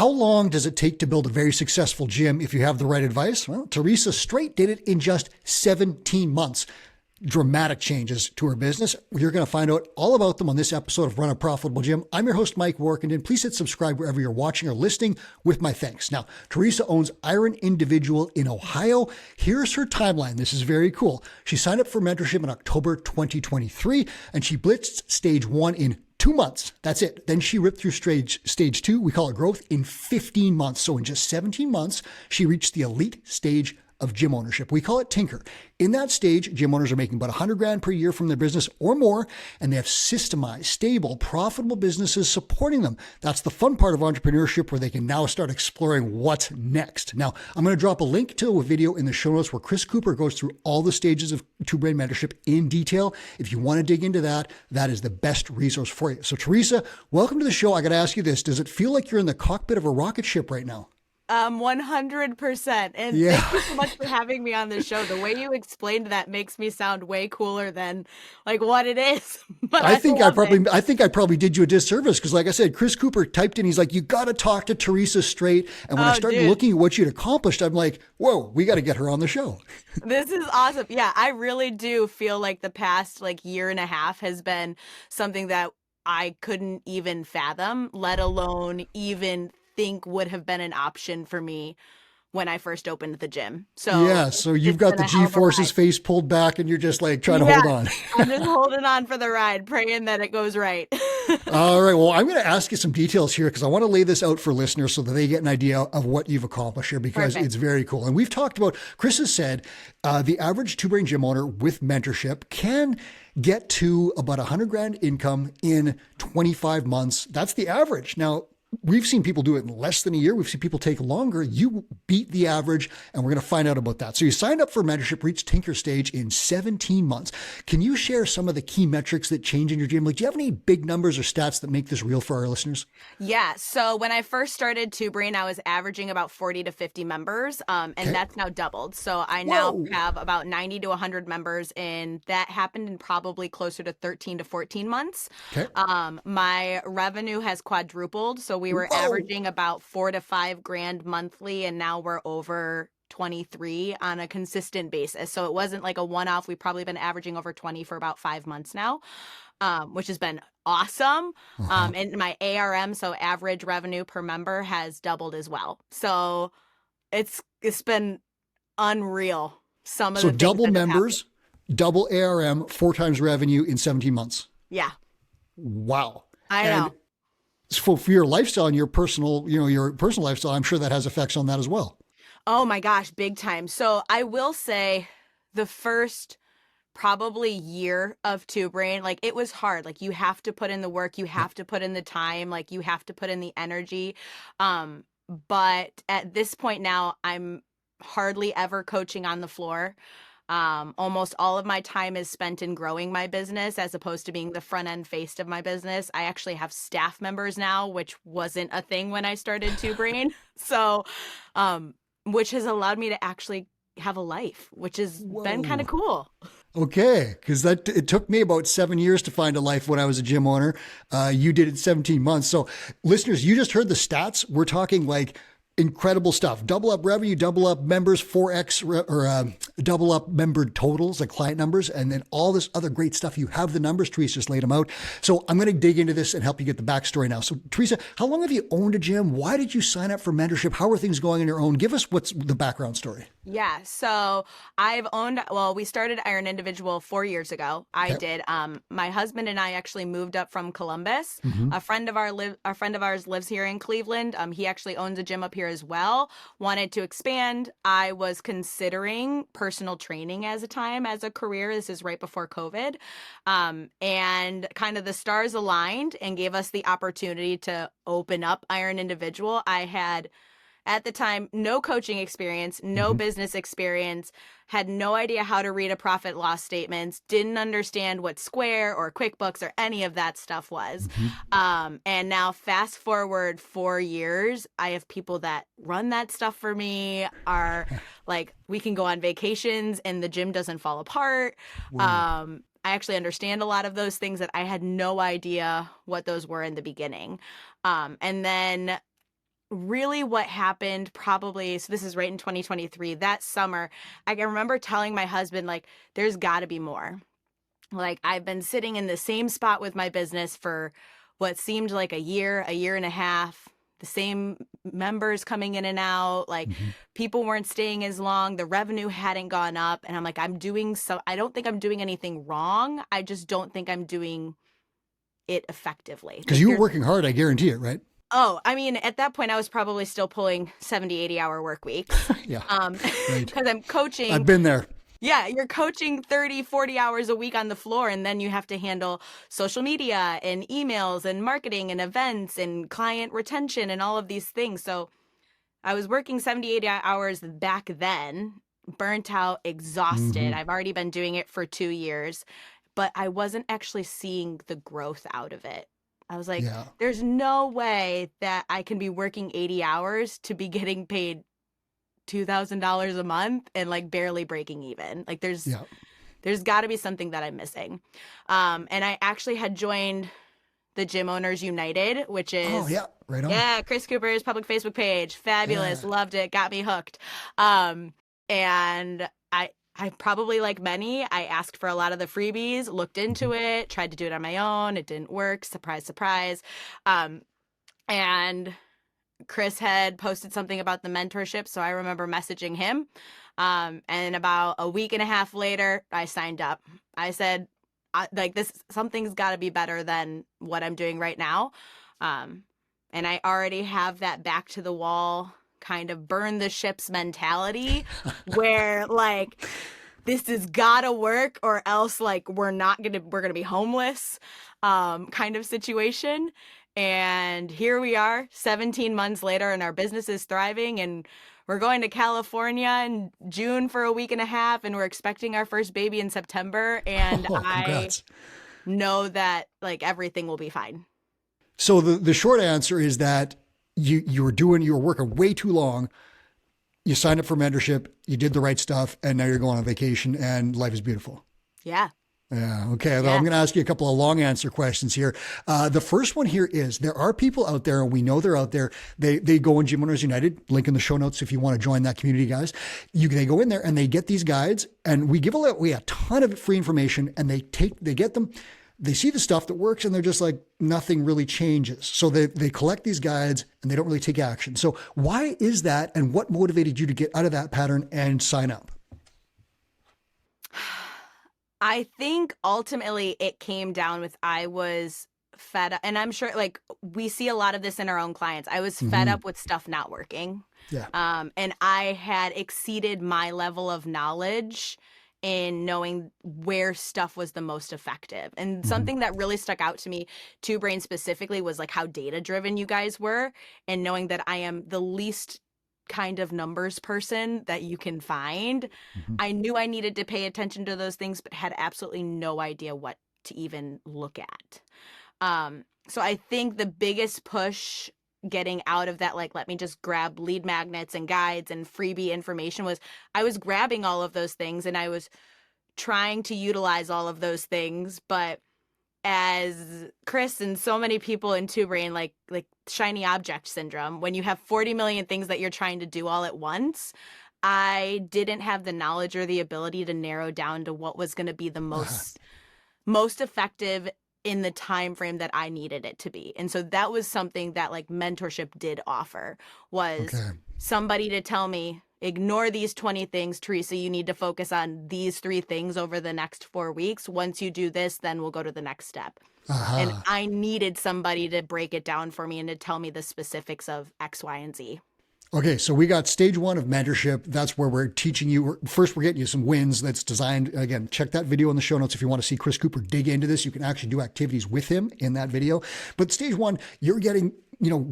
How long does it take to build a very successful gym if you have the right advice? Well, Theresa Straight did it in just 17 months. Dramatic changes to her business. You're going to find out all about them on this episode of Run a Profitable Gym. I'm your host, Mike Warkentin. Please hit subscribe wherever you're watching or listening with my thanks. Now, Theresa owns Iron Individual in Ohio. Here's her timeline. This is very cool. She signed up for mentorship in October 2023, and she blitzed stage 1 in 2 months. That's it. Then she ripped through stage 2. We call it growth in 15 months. So in just 17 months, she reached the elite stage of gym ownership. We call it Tinker. In that stage, gym owners are making about $100,000 per year from their business or more, and they have systemized, stable, profitable businesses supporting them. That's the fun part of entrepreneurship, where they can now start exploring what's next. Now, I'm going to drop a link to a video in the show notes where Chris Cooper goes through all the stages of two-brain mentorship in detail. If you want to dig into that, that is the best resource for you. So, Theresa, welcome to the show. I got to ask you this. Does it feel like you're in the cockpit of a rocket ship right now? 100%. And thank you so much for having me on the show. The way you explained that makes me sound way cooler than like what it is. But I think I probably did you a disservice, because like I said, Chris Cooper typed in, he's like, you got to talk to Theresa Straight. And when I started looking at what you'd accomplished, I'm like, whoa, we got to get her on the show. This is awesome. Yeah, I really do feel like the past year and a half has been something that I couldn't even fathom, let alone even think would have been an option for me when I first opened the gym. So you've got the G-forces face pulled back and you're just like trying to hold on. I'm just holding on for the ride, praying that it goes right. All right. Well, I'm going to ask you some details here, because I want to lay this out for listeners so that they get an idea of what you've accomplished here, because It's very cool. And we've talked about, Chris has said, the average two-brain gym owner with mentorship can get to about $100,000 income in 25 months. That's the average. Now, we've seen people do it in less than a year. We've seen people take longer. You beat the average, and we're going to find out about that. So you signed up for mentorship, reached Tinker stage in 17 months. Can you share some of the key metrics that change in your gym? Like, do you have any big numbers or stats that make this real for our listeners? Yeah. So when I first started Two Brain, I was averaging about 40 to 50 members, and that's now doubled. So I now have about 90 to 100 members, and that happened in probably closer to 13 to 14 months. Okay. My revenue has quadrupled. So we were averaging about $4,000 to $5,000 monthly, and now we're over 23 on a consistent basis. So it wasn't like a one-off. We've probably been averaging over 20 for about 5 months now, which has been awesome. And my ARM, so average revenue per member, has doubled as well. So it's been unreal. So double members, double ARM, 4 times revenue in 17 months. Yeah. Wow. I know. For your lifestyle and your personal lifestyle, I'm sure that has effects on that as well. Oh my gosh, big time. So I will say the first probably year of Two Brain, it was hard. You have to put in the work, you have to put in the time, you have to put in the energy. But at this point now, I'm hardly ever coaching on the floor. Almost all of my time is spent in growing my business as opposed to being the front end face of my business. I actually have staff members now, which wasn't a thing when I started Two Brain. So, which has allowed me to actually have a life, which has been kind of cool. Okay. Because it took me about 7 years to find a life when I was a gym owner. You did it 17 months. So listeners, you just heard the stats. We're talking incredible stuff. Double up revenue, double up members, 4x or double up member totals, like client numbers, and then all this other great stuff. You have the numbers. Theresa just laid them out. So I'm going to dig into this and help you get the backstory now. So Theresa, how long have you owned a gym? Why did you sign up for mentorship? How are things going on your own? Give us what's the background story. Yeah. So we started Iron Individual 4 years ago. I did. My husband and I actually moved up from Columbus. A friend of ours lives here in Cleveland. He actually owns a gym up here as well. Wanted to expand. I was considering personal training as a career. This is right before COVID. And kind of the stars aligned and gave us the opportunity to open up Iron Individual. I had, at the time, no coaching experience, no business experience, had no idea how to read a profit loss statements, didn't understand what Square or QuickBooks or any of that stuff was. And now fast forward 4 years, I have people that run that stuff for me, are we can go on vacations and the gym doesn't fall apart. I actually understand a lot of those things that I had no idea what those were in the beginning. And then really what happened probably, so this is right in 2023, that summer, I can remember telling my husband, like, there's got to be more. Like, I've been sitting in the same spot with my business for what seemed like a year and a half, the same members coming in and out, like Mm-hmm. people weren't staying as long, the revenue hadn't gone up. And I'm like, I don't think I'm doing anything wrong. I just don't think I'm doing it effectively. Because Like, you were working hard, I guarantee it, right? oh, I mean, at that point, I was probably still pulling 70, 80-hour work weeks. Yeah, right. Because I'm coaching. I've been there. Yeah, you're coaching 30, 40 hours a week on the floor, and then you have to handle social media and emails and marketing and events and client retention and all of these things. So I was working 70, 80 hours back then, burnt out, exhausted. Mhm. I've already been doing it for 2 years, but I wasn't actually seeing the growth out of it. I was like, Yeah. there's no way that I can be working 80 hours to be getting paid $2,000 a month and like barely breaking even. Like there's Yeah. got to be something that I'm missing. And I actually had joined the Gym Owners United, which is Oh, yeah. Right on. yeah, Chris Cooper's public Facebook page. Fabulous. Yeah. Loved it. Got me hooked. And I probably, like many, I asked for a lot of the freebies, looked into it, tried to do it on my own. It didn't work. Surprise, surprise. And Chris had posted something about the mentorship, so I remember messaging him. And about a week and a half later, I signed up. I said, something's got to be better than what I'm doing right now. And I already have that back to the wall kind of burn the ships mentality where like this has gotta work or else like we're gonna be homeless kind of situation. And here we are 17 months later and our business is thriving and we're going to California in June for a week and a half and we're expecting our first baby in September. And Congrats. I know that like everything will be fine. So the short answer is that you were working way too long. You signed up for mentorship, you did the right stuff, and now you're going on vacation and life is beautiful. Yeah. Yeah. Okay. I'm going to ask you a couple of long answer questions here. The first one here is there are people out there, and we know they're out there. They go in Gym Owners United, link in the show notes if you want to join that community, guys. They go in there and they get these guides, and we give away a ton of free information, and they get them. They see the stuff that works and they're just like, nothing really changes. So they collect these guides and they don't really take action. So why is that? And what motivated you to get out of that pattern and sign up? I think ultimately it came down with I was fed up, and I'm sure like we see a lot of this in our own clients. I was fed up with stuff not working. Yeah. And I had exceeded my level of knowledge in knowing where stuff was the most effective. And something that really stuck out to me, Two Brain specifically, was like how data driven you guys were and knowing that I am the least kind of numbers person that you can find. I knew I needed to pay attention to those things, but had absolutely no idea what to even look at. So I think the biggest push getting out of that, like, let me just grab lead magnets and guides and freebie information was I was grabbing all of those things and I was trying to utilize all of those things. But as Chris and so many people in Two Brain, like shiny object syndrome, when you have 40 million things that you're trying to do all at once, I didn't have the knowledge or the ability to narrow down to what was going to be the most effective in the time frame that I needed it to be. And so that was something that like mentorship did offer, was somebody to tell me, ignore these 20 things, Theresa, you need to focus on these 3 things over the next 4 weeks. Once you do this, then we'll go to the next step. And I needed somebody to break it down for me and to tell me the specifics of X, Y, and Z. Okay, so we got stage 1 of mentorship. That's where we're teaching you. First, we're getting you some wins that's designed. Again, check that video in the show notes if you want to see Chris Cooper dig into this. You can actually do activities with him in that video. But stage 1, you're getting,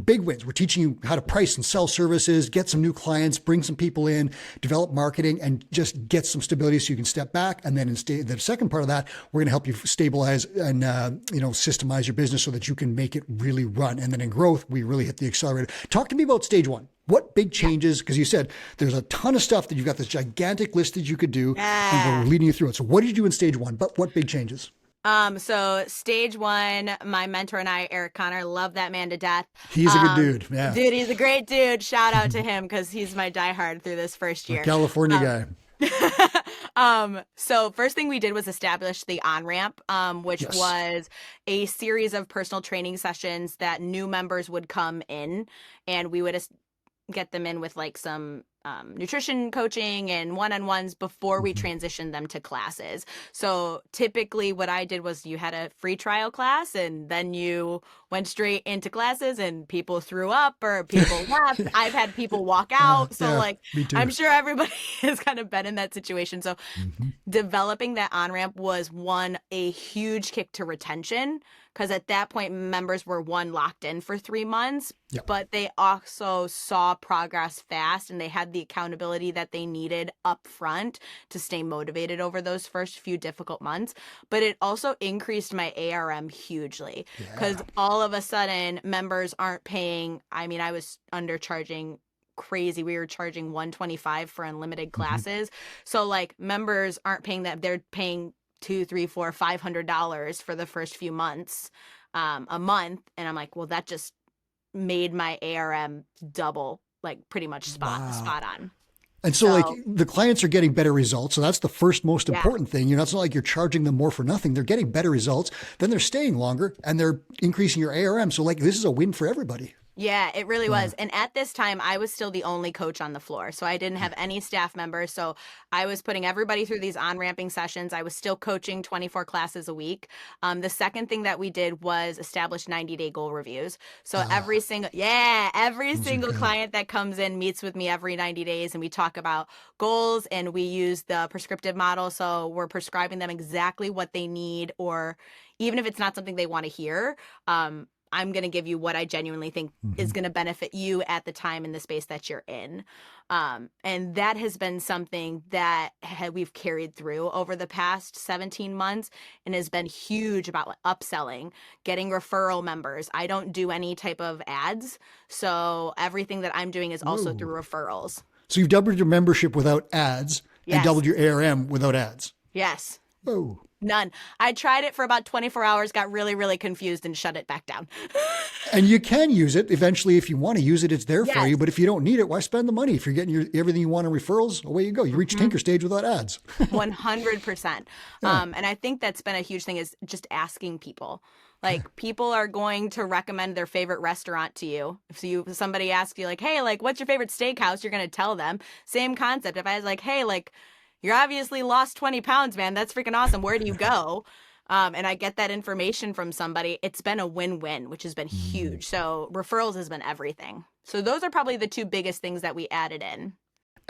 big wins. We're teaching you how to price and sell services, get some new clients, bring some people in, develop marketing, and just get some stability so you can step back. And then the second part of that, we're going to help you stabilize and, systemize your business so that you can make it really run. And then in growth, we really hit the accelerator. Talk to me about stage 1. What big changes? Because you said there's a ton of stuff that you've got this gigantic list that you could do, and we're leading you through it. So what did you do in stage 1? But what big changes? So stage one, my mentor and I, Eric Connor, love that man to death. He's a good dude. Yeah. Dude, he's a great dude. Shout out to him because he's my diehard through this first A year. California guy. So first thing we did was establish the on-ramp, which Yes. was a series of personal training sessions that new members would come in, and we would get them in with like some nutrition coaching and one-on-ones before we transitioned them to classes. So typically what I did was you had a free trial class and then you went straight into classes and people threw up or people left. I've had people walk out. So yeah, like, me too. I'm sure everybody has kind of been in that situation. So developing that on-ramp was a huge kick to retention, because at that point members were locked in for 3 months, Yep. but they also saw progress fast and they had the accountability that they needed up front to stay motivated over those first few difficult months. But it also increased my ARM hugely, because all of a sudden members aren't paying. I mean, I was undercharging crazy. We were charging $125 for unlimited classes. So like members aren't paying that. They're paying $200, $300, $400, $500 for the first few months, a month. And I'm like, well, that just made my ARM double, like pretty much spot on. And so like the clients are getting better results. So that's the first most important thing. It's not like you're charging them more for nothing. They're getting better results. Then they're staying longer and they're increasing your ARM. So like this is a win for everybody. Yeah, it really was. And at this time, I was still the only coach on the floor. So I didn't have any staff members. So I was putting everybody through these on-ramping sessions. I was still coaching 24 classes a week. The second thing that we did was establish 90-day goal reviews. So every single client that comes in meets with me every 90 days and we talk about goals and we use the prescriptive model. So we're prescribing them exactly what they need, or even if it's not something they want to hear, I'm going to give you what I genuinely think is going to benefit you at the time in the space that you're in. And that has been something that we've carried through over the past 17 months and has been huge about upselling, getting referral members. I don't do any type of ads. So everything that I'm doing is also through referrals. So you've doubled your membership without ads and doubled your ARM without ads. Yes. Whoa. None. I tried it for about 24 hours, got really, really confused and shut it back down. And you can use it eventually if you want to use it. It's there for you. But if you don't need it, why spend the money? If you're getting everything you want in referrals, away you go. You reach Tinker stage without ads. 100%. And I think that's been a huge thing, is just asking people. Like people are going to recommend their favorite restaurant to you. If somebody asks you like, hey, like what's your favorite steakhouse? You're going to tell them. Same concept. If I was like, hey, like you're obviously lost 20 pounds, man. That's freaking awesome. Where do you go? And I get that information from somebody. It's been a win-win, which has been huge. So referrals has been everything. So those are probably the two biggest things that we added in.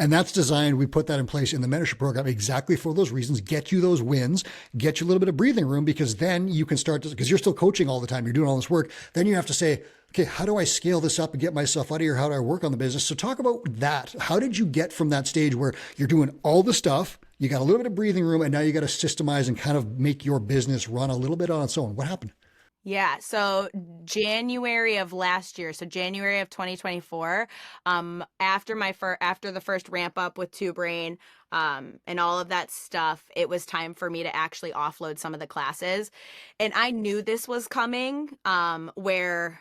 And that's designed, we put that in place in the mentorship program exactly for those reasons, get you those wins, get you a little bit of breathing room, because then you can start to, because you're still coaching all the time, you're doing all this work. Then you have to say, okay, how do I scale this up and get myself out of here? How do I work on the business? So talk about that. How did you get from that stage where you're doing all the stuff, you got a little bit of breathing room, and now you got to systemize and kind of make your business run a little bit on its own? What happened? Yeah. So January of last year, so January of 2024, after the first ramp up with Two Brain, and all of that stuff, it was time for me to actually offload some of the classes. And I knew this was coming, where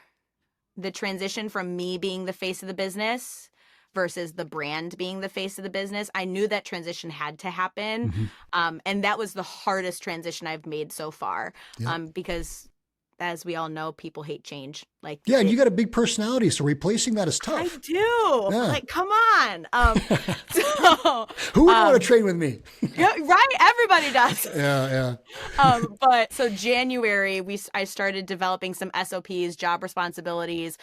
the transition from me being the face of the business versus the brand being the face of the business, I knew that transition had to happen. And that was the hardest transition I've made so far, because as we all know, people hate change. Like, and you got a big personality, so replacing that is tough. I do. Yeah. Like, come on. So who would want to train with me? Yeah, right. Everybody does. Yeah. But so January, I started developing some SOPs, job responsibilities,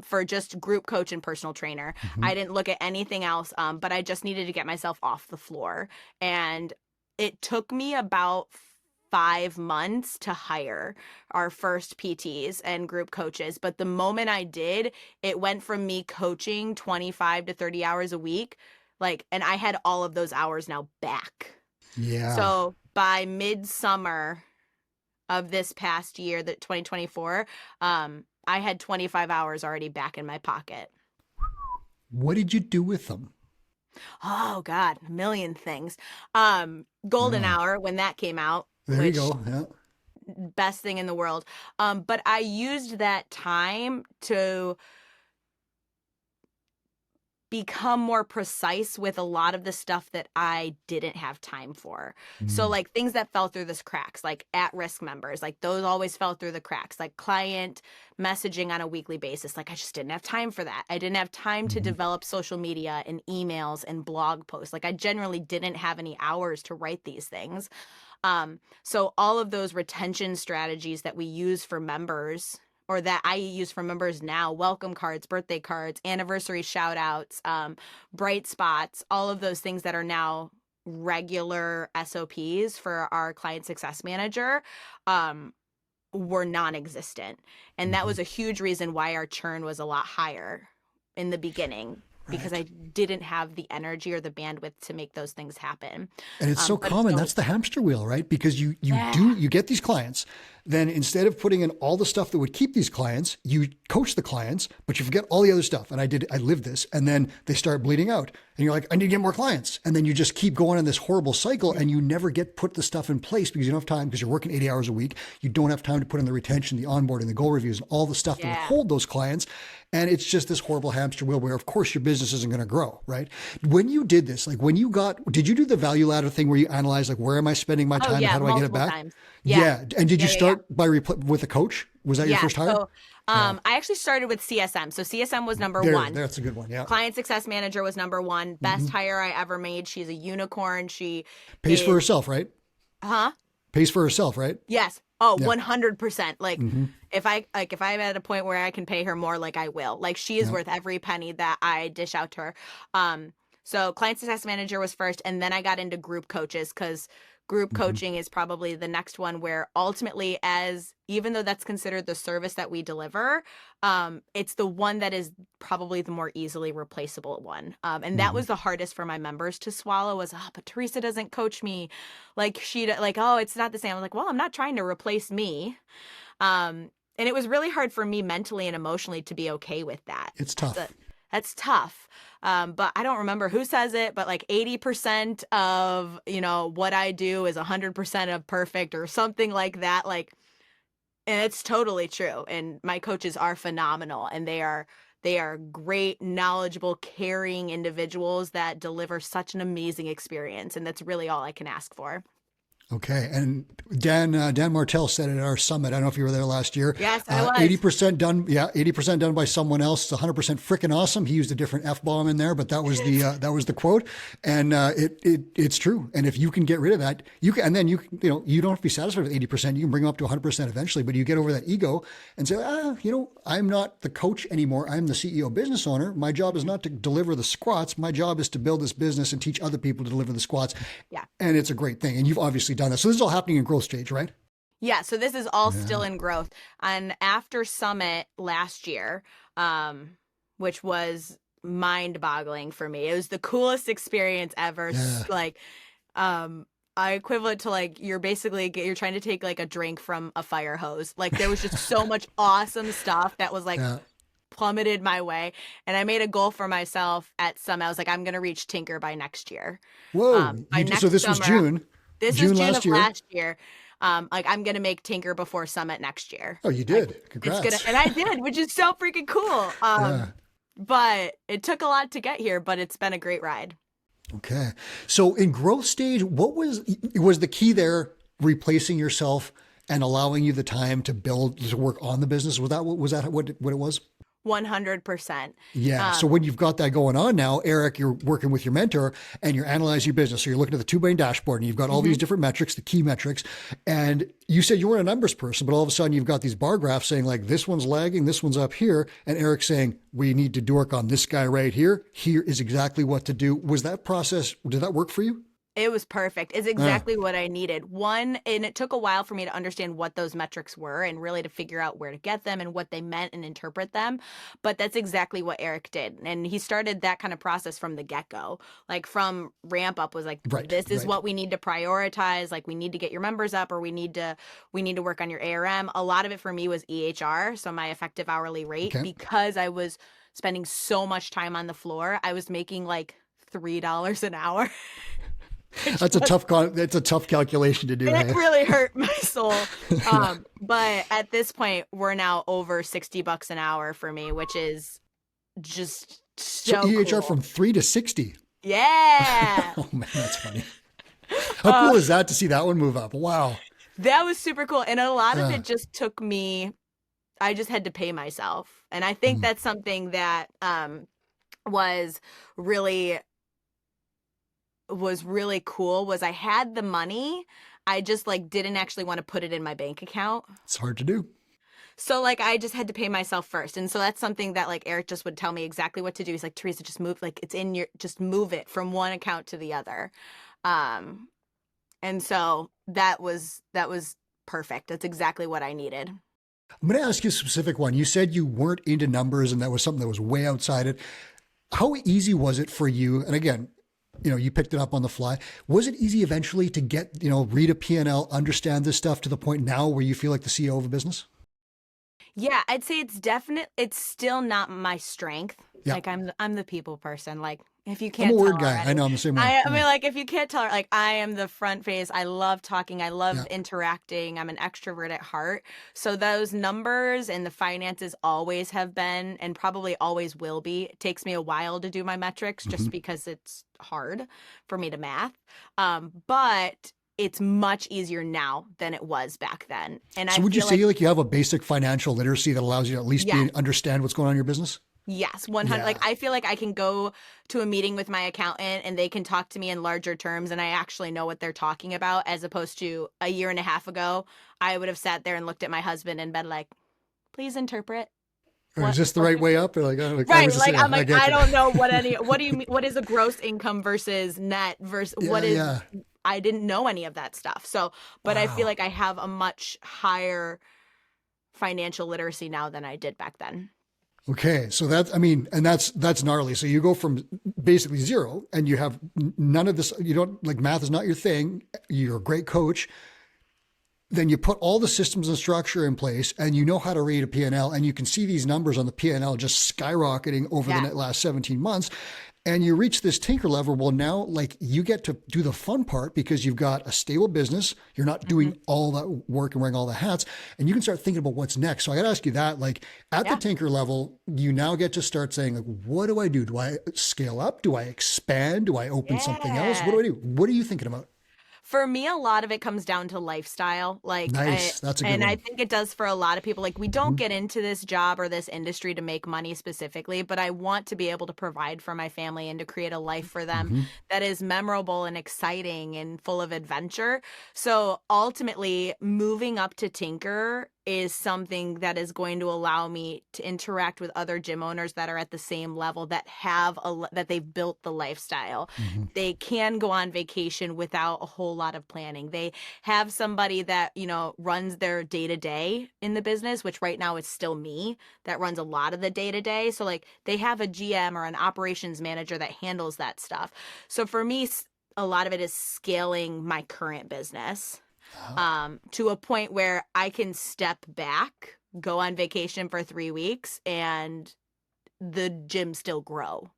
for just group coach and personal trainer. I didn't look at anything else, but I just needed to get myself off the floor. And it took me about 5 months to hire our first PTs and group coaches. But the moment I did, it went from me coaching 25 to 30 hours a week, and I had all of those hours now back. Yeah. So by midsummer of this past year, that 2024, I had 25 hours already back in my pocket. What did you do with them? Oh God, a million things. Golden Hour, when that came out. There you go. Yeah. best thing in the world. But I used that time to become more precise with a lot of the stuff that I didn't have time for. So like things that fell through the cracks, like at-risk members, like those always fell through the cracks, like client messaging on a weekly basis. Like I just didn't have time for that. I didn't have time to develop social media and emails and blog posts. Like I generally didn't have any hours to write these things. So all of those retention strategies that we use for members, or that I use for members now, welcome cards, birthday cards, anniversary shout outs, bright spots, all of those things that are now regular SOPs for our client success manager, were non-existent. And that was a huge reason why our churn was a lot higher in the beginning, because I didn't have the energy or the bandwidth to make those things happen. And it's so common. That's the hamster wheel, right? Because you get these clients. Then instead of putting in all the stuff that would keep these clients, you coach the clients, but you forget all the other stuff. And I lived this. And then they start bleeding out. And you're like, I need to get more clients. And then you just keep going in this horrible cycle, and you never put the stuff in place because you don't have time, because you're working 80 hours a week. You don't have time to put in the retention, the onboarding, the goal reviews, and all the stuff that would hold those clients. And it's just this horrible hamster wheel where, of course, your business isn't going to grow, right? When you did this, like did you do the value ladder thing where you analyze, like, where am I spending my time and how do I get it back? Times. Yeah. And did you start by with a coach? Was that your first hire? So, I actually started with CSM. So CSM was number one. That's a good one. Yeah. Client success manager was number one. Best hire I ever made. She's a unicorn. She pays for herself, right? Huh? Pays for herself, right? Yes. Oh, 100%. Like if I'm at a point where I can pay her more, like I will. Like she is worth every penny that I dish out to her. So client success manager was first, and then I got into group coaches, because group coaching is probably the next one, where ultimately, even though that's considered the service that we deliver, it's the one that is probably the more easily replaceable one. And that was the hardest for my members to swallow, was, but Theresa doesn't coach me. Like it's not the same. I was like, well, I'm not trying to replace me. And it was really hard for me mentally and emotionally to be okay with that. It's tough. That's tough. But I don't remember who says it, but like 80% of, what I do is 100% of perfect, or something like that. Like, and it's totally true. And my coaches are phenomenal, and they are great, knowledgeable, caring individuals that deliver such an amazing experience. And that's really all I can ask for. Okay. And Dan Martell said it at our summit. I don't know if you were there last year. Yes, I was. 80% done. Yeah. 80% done by someone else. It's 100% freaking awesome. He used a different F-bomb in there, but that was the quote. And it's true. And if you can get rid of that, you don't have to be satisfied with 80%. You can bring them up to 100% eventually, but you get over that ego and say, I'm not the coach anymore. I'm the CEO business owner. My job is not to deliver the squats. My job is to build this business and teach other people to deliver the squats. Yeah. And it's a great thing. And you've obviously done that. So this is all happening in growth stage, right? Yeah. So this is all still in growth. And after Summit last year, which was mind-boggling for me, it was the coolest experience ever. Yeah. Like, I equivalent to like, you're trying to take like a drink from a fire hose. Like there was just so much awesome stuff that was like plummeted my way. And I made a goal for myself at Summit. I was like, I'm going to reach Tinker by next year. Whoa. So this was June. This is June of last year. Like I'm going to make Tinker before Summit next year. Oh, you did. Like, congrats. And I did, which is so freaking cool. But it took a lot to get here, but it's been a great ride. Okay. So in growth stage, what was the key there? Replacing yourself and allowing you the time to work on the business? Was that what it was? 100%. Yeah. So when you've got that going on now, Eric, you're working with your mentor and you're analyzing your business. So you're looking at the 2 brain dashboard and you've got all these different metrics, the key metrics. And you said you weren't a numbers person, but all of a sudden you've got these bar graphs saying like, this one's lagging, this one's up here. And Eric's saying, we need to work on this guy right here. Here is exactly what to do. Was that process, did that work for you? It was perfect. It's exactly what I needed. And it took a while for me to understand what those metrics were and really to figure out where to get them and what they meant and interpret them. But that's exactly what Eric did. And he started that kind of process from the get-go. Like from ramp up was like, this is what we need to prioritize. Like we need to get your members up, or we need to work on your ARM. A lot of it for me was EHR, so my effective hourly rate, because I was spending so much time on the floor. I was making like $3 an hour. That's a tough calculation to do. It Hey? really hurt my soul. But at this point, we're now over $60 an hour for me, which is just So so EHR cool. from 3 to 60. Yeah. Oh man, that's funny. How cool is that to see that one move up? Wow. That was super cool. And a lot of Yeah. it just took me, I just had to pay myself. And I think that's something that was really cool was I had the money. I just like didn't actually want to put it in my bank account. It's hard to do. So like I just had to pay myself first. And so that's something that like Eric just would tell me exactly what to do. He's like, Theresa, just move, like it's in your, just move it from one account to the other. And so that was perfect. That's exactly what I needed. I'm going to ask you a specific one. You said you weren't into numbers and that was something that was way outside it. How easy was it for you? And again, you picked it up on the fly. Was it easy eventually to get, read a P&L, understand this stuff to the point now where you feel like the CEO of a business? Yeah, I'd say it's still not my strength. Yeah. Like I'm the people person. Like if you I'm can't a tell word guy. already. I know, I'm the same way. I mean, like if you can't tell, like I am the front face. I love talking. I love Yeah. interacting. I'm an extrovert at heart. So those numbers and the finances always have been and probably always will be. It takes me a while to do my metrics just because it's hard for me to math. But it's much easier now than it was back then. And So I would you feel say like you have a basic financial literacy that allows you to at least Yeah. understand what's going on in your business? Yes, 100. Yeah. Like I feel like I can go to a meeting with my accountant and they can talk to me in larger terms and I actually know what they're talking about, as opposed to a year and a half ago, I would have sat there and looked at my husband and been like, please interpret. Or is this the right way up? Or like, I Right. was just, Like yeah, I'm like, get I you. don't know what do you mean? What is a gross income versus net versus what is, Yeah. I didn't know any of that stuff. So, but I feel Wow. like I have a much higher financial literacy now than I did back then. Okay. So that's gnarly. So you go from basically zero and you have none of this, you don't like math is not your thing. You're a great coach. Then you put all the systems and structure in place and you know how to read a P&L and you can see these numbers on the P&L just skyrocketing over the last 17 months. And you reach this tinker level. Well, now like you get to do the fun part because you've got a stable business. You're not doing all that work and wearing all the hats and you can start thinking about what's next. So I got to ask you that, like at the tinker level, you now get to start saying like, what do I do? Do I scale up? Do I expand? Do I open something else? What do I do? What are you thinking about? For me, a lot of it comes down to lifestyle. Like, Nice. That's a good I one. think it does for a lot of people. Like, we don't get into this job or this industry to make money specifically, but I want to be able to provide for my family and to create a life for them that is memorable and exciting and full of adventure. So ultimately, moving up to Tinker is something that is going to allow me to interact with other gym owners that are at the same level, that have that they've built the lifestyle. They can go on vacation without a whole lot of planning. They have somebody that, runs their day-to-day in the business, which right now is still me, that runs a lot of the day-to-day. So like they have a GM or an operations manager that handles that stuff. So for me, a lot of it is scaling my current business. To a point where I can step back, go on vacation for 3 weeks, and the gym still grow.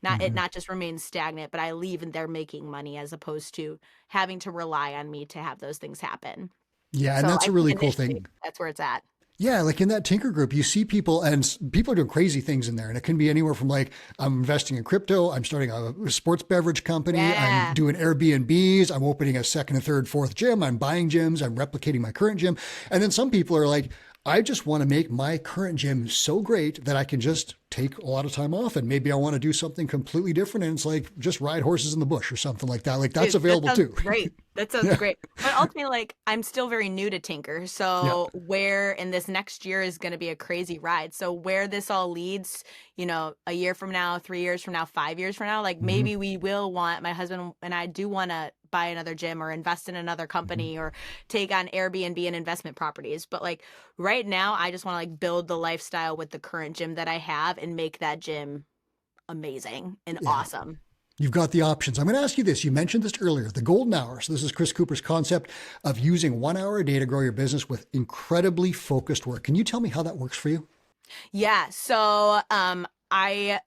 It not just remains stagnant, but I leave and they're making money as opposed to having to rely on me to have those things happen. Yeah. And So that's I a really think cool initially thing. that's where it's at. Yeah, like in that Tinker group, you see people and people are doing crazy things in there. And it can be anywhere from like, I'm investing in crypto, I'm starting a sports beverage company, Yeah. I'm doing Airbnbs, I'm opening a second, and third, fourth gym, I'm buying gyms, I'm replicating my current gym. And then some people are like, I just want to make my current gym so great that I can just take a lot of time off and maybe I want to do something completely different. And it's like just ride horses in the bush or something like that. Like that's Dude, available that sounds too. Great. That sounds great. But ultimately, like I'm still very new to Tinker. So where in this next year is going to be a crazy ride. So where this all leads, a year from now, 3 years from now, 5 years from now, like maybe we will want, my husband and I do want to buy another gym or invest in another company or take on Airbnb and investment properties. But like right now, I just want to like build the lifestyle with the current gym that I have and make that gym amazing and awesome. You've got the options. I'm going to ask you this. You mentioned this earlier, the golden hour. So this is Chris Cooper's concept of using 1 hour a day to grow your business with incredibly focused work. Can you tell me how that works for you? Yeah. So I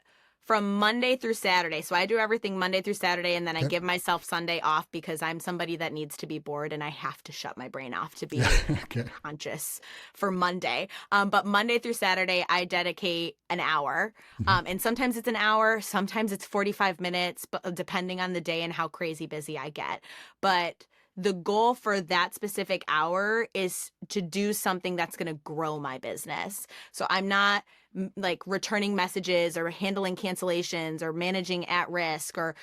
from Monday through Saturday. So I do everything Monday through Saturday, and then I give myself Sunday off because I'm somebody that needs to be bored and I have to shut my brain off to be conscious for Monday. But Monday through Saturday, I dedicate an hour. And sometimes it's an hour, sometimes it's 45 minutes, but depending on the day and how crazy busy I get. But the goal for that specific hour is to do something that's going to grow my business. So I'm not like returning messages or handling cancellations or managing at risk or,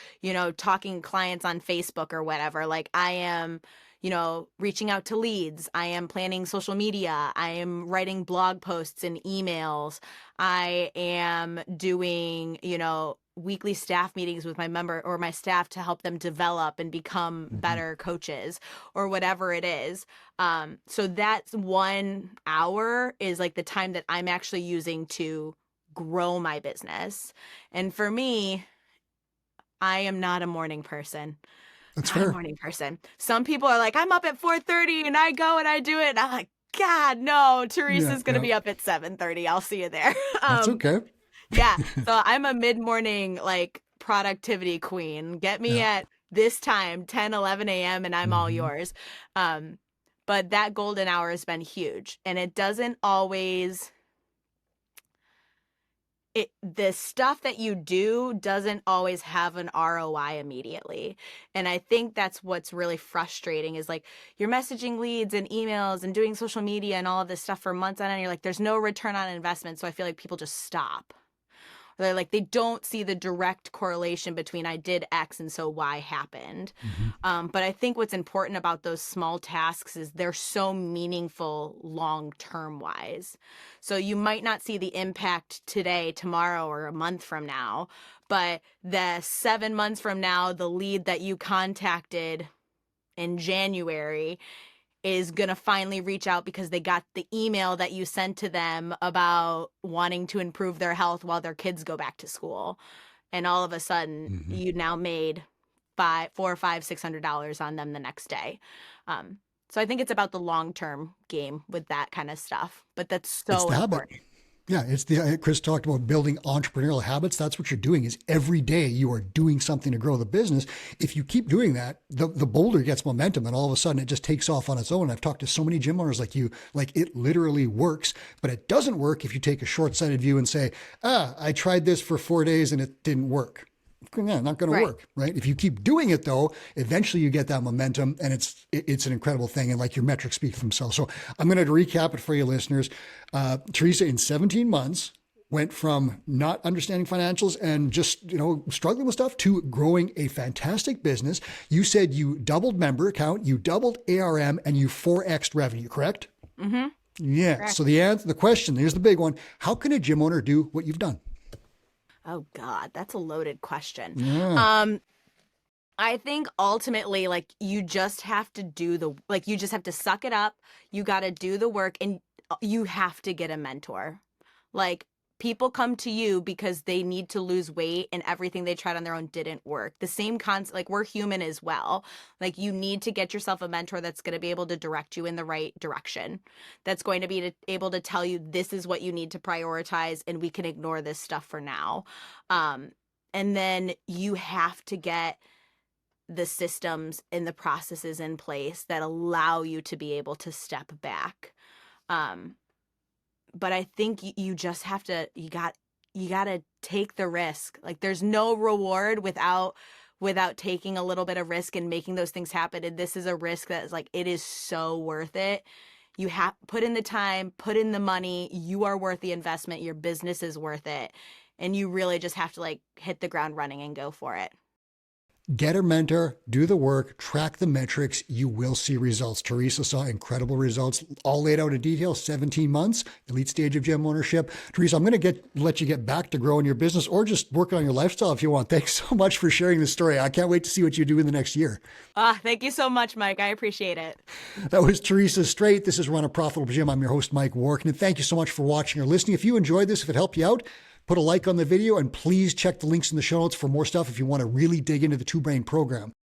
talking clients on Facebook or whatever. Like I am, reaching out to leads. I am planning social media. I am writing blog posts and emails. I am doing, weekly staff meetings with my member or my staff to help them develop and become better coaches or whatever it is. So that's 1 hour is like the time that I'm actually using to grow my business. And for me, I am not a morning person. That's not fair. a morning person. Some people are like, I'm up at 4:30 and I go and I do it. And I'm like, God, no, Theresa's going to be up at 7:30. I'll see you there. That's okay. Yeah. So I'm a mid-morning like productivity queen. Get me at this time, 10, 11 a.m. and I'm all yours. But that golden hour has been huge. And it doesn't always, the stuff that you do doesn't always have an ROI immediately. And I think that's what's really frustrating is like you're messaging leads and emails and doing social media and all of this stuff for months on end. And you're like, there's no return on investment. So I feel like people just stop. They're like, they don't see the direct correlation between I did X and so Y happened. But I think what's important about those small tasks is they're so meaningful long-term wise. So you might not see the impact today, tomorrow, or a month from now, but the 7 months from now, the lead that you contacted in January is going to finally reach out because they got the email that you sent to them about wanting to improve their health while their kids go back to school. And all of a sudden you now made $400, $500, $600 on them the next day. So I think it's about the long-term game with that kind of stuff, but that's so important. Yeah, Chris talked about building entrepreneurial habits. That's what you're doing is every day you are doing something to grow the business. If you keep doing that, the boulder gets momentum and all of a sudden it just takes off on its own. I've talked to so many gym owners like you, like it literally works, but it doesn't work if you take a short-sighted view and say, I tried this for 4 days and it didn't work. Yeah, not going to work, right? If you keep doing it though, eventually you get that momentum and it's an incredible thing. And like your metrics speak for themselves. So I'm going to recap it for you listeners. Theresa in 17 months went from not understanding financials and just, struggling with stuff to growing a fantastic business. You said you doubled member count, you doubled ARM and you 4x'd revenue, correct? Mm-hmm. Yeah. Correct. So the question, here's the big one. How can a gym owner do what you've done? Oh God, that's a loaded question. Yeah. I think ultimately, like you just have to you just have to suck it up. You got to do the work and you have to get a mentor. Like people come to you because they need to lose weight and everything they tried on their own didn't work. The same concept, like we're human as well. Like you need to get yourself a mentor that's going to be able to direct you in the right direction. That's going to be able to tell you this is what you need to prioritize and we can ignore this stuff for now. And then you have to get the systems and the processes in place that allow you to be able to step back. But I think you just have to, you got to take the risk. Like there's no reward without taking a little bit of risk and making those things happen. And this is a risk that is like, it is so worth it. You have put in the time, put in the money. You are worth the investment. Your business is worth it. And you really just have to like hit the ground running and go for it. Get a mentor, do the work, track the metrics. You will see results. Theresa saw incredible results, all laid out in detail, 17 months, elite stage of gym ownership. Theresa, I'm going to let you get back to growing your business or just working on your lifestyle if you want. Thanks so much for sharing this story. I can't wait to see what you do in the next year. Thank you so much, Mike. I appreciate it. That was Theresa Straight. This is Run a Profitable Gym. I'm your host, Mike Warkentin. Thank you so much for watching or listening. If you enjoyed this, if it helped you out, put a like on the video and please check the links in the show notes for more stuff if you want to really dig into the Two Brain program.